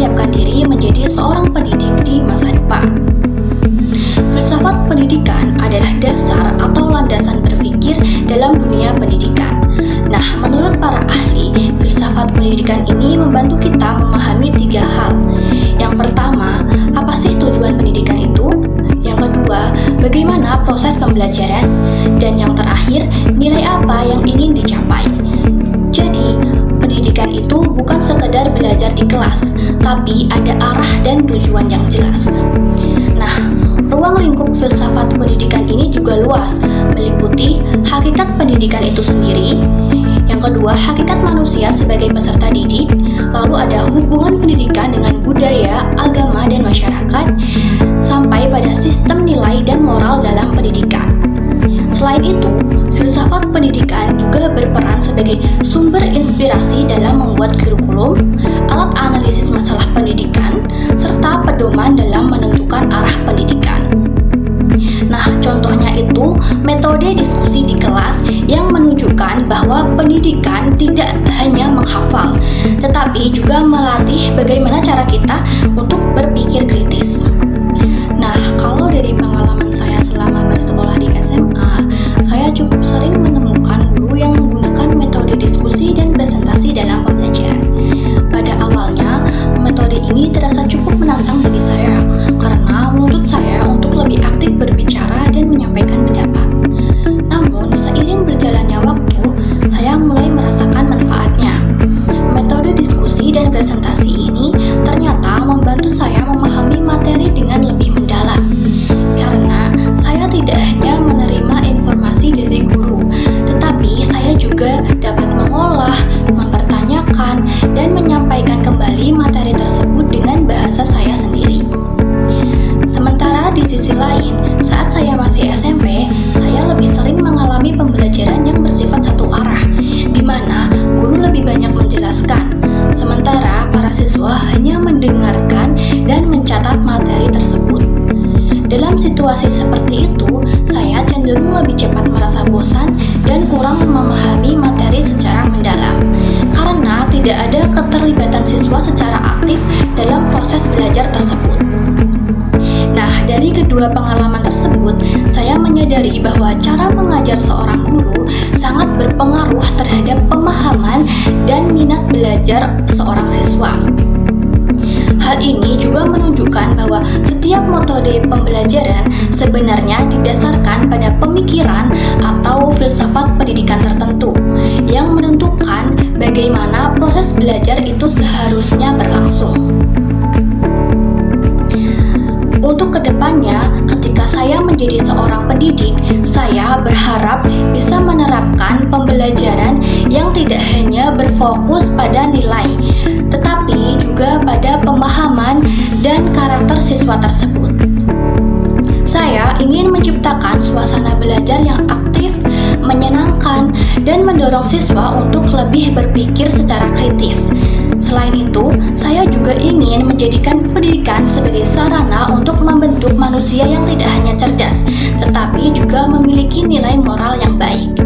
mempersiapkan diri menjadi seorang pendidik di masa depan. Filsafat pendidikan adalah dasar atau landasan berpikir dalam dunia pendidikan. Nah, menurut para ahli, filsafat pendidikan ini membantu kita memahami 3 hal. Yang pertama, apa sih tujuan pendidikan itu? Yang kedua, bagaimana proses pembelajaran? Dan yang terakhir, nilai apa yang ingin dicapai? Jadi, pendidikan itu bukan sekedar belajar di kelas, tapi ada arah dan tujuan yang jelas. Nah, ruang lingkup filsafat pendidikan ini juga luas, meliputi hakikat pendidikan itu sendiri. Yang kedua, hakikat manusia sebagai peserta didik. Lalu ada hubungan pendidikan dengan budaya, agama, dan masyarakat, sampai pada sistem nilai dan moral dalam pendidikan. Selain itu, filsafat pendidikan juga berperan sebagai sumber inspirasi dalam membuat kurikulum, alat analisis masalah pendidikan, serta pedoman dalam menentukan arah pendidikan. Nah, contohnya itu metode diskusi di kelas yang menunjukkan bahwa pendidikan tidak hanya menghafal, tetapi juga melatih bagaimana cara kita untuk berpikir kritis. Nah, kalau dari pengalaman saya selama bersekolah di SMA, saya cukup sering menemukan guru yang menggunakan metode diskusi dan presentasi dalam pembelajaran. Pada awalnya, metode ini terasa cukup menantang bagi saya, karena menuntut saya untuk lebih aktif berbicara dan menyampaikan pendapat. Namun, seiring berjalannya waktu, saya mulai merasakan manfaatnya. Metode diskusi dan presentasi ini ternyata membantu saya memahami materi dengan lebih mendalam. Karena saya tidak hanya menerima informasi dari guru, tetapi saya juga dapat mengolah, mempertanyakan, dan menyampaikan kembali materi tersebut dengan bahasa saya sendiri. Sementara di sisi lain, saat saya masih SMP, saya lebih sering mengalami pembelajaran yang bersifat satu arah, di mana guru lebih banyak menjelaskan, sementara para siswa hanya mendengarkan dan mencatat materi tersebut. Dalam situasi seperti itu, saya cenderung lebih cepat merasa bosan dan kurang memahami materi secara mendalam, karena tidak ada keterlibatan siswa secara aktif dalam proses belajar tersebut. Nah, dari kedua pengalaman tersebut, saya menyadari bahwa cara mengajar seorang guru sangat berpengaruh terhadap pemahaman dan minat belajar seorang siswa. Hal ini juga menunjukkan bahwa setiap metode pembelajaran sebenarnya didasarkan pada pemikiran atau filsafat pendidikan tertentu yang menentukan bagaimana proses belajar itu seharusnya berlangsung. Untuk kedepannya, ketika saya menjadi seorang pendidik, saya berharap bisa menerapkan pembelajaran yang tidak hanya berfokus pada nilai, tetapi juga pada pemahaman dan karakter siswa tersebut. Saya ingin menciptakan suasana belajar yang aktif, menyenangkan, dan mendorong siswa untuk lebih berpikir secara kritis. Selain itu, saya juga ingin menjadikan pendidikan sebagai sarana untuk membentuk manusia yang tidak hanya cerdas, tetapi juga memiliki nilai moral yang baik.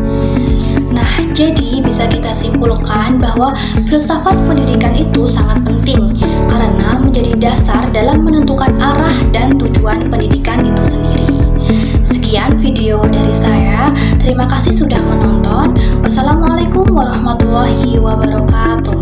Nah, jadi bisa kita simpulkan bahwa filsafat pendidikan itu sangat penting karena menjadi dasar dalam menentukan arah dan tujuan pendidikan itu sendiri. Sekian video dari saya. Terima kasih sudah menonton. Wassalamualaikum warahmatullahi wabarakatuh.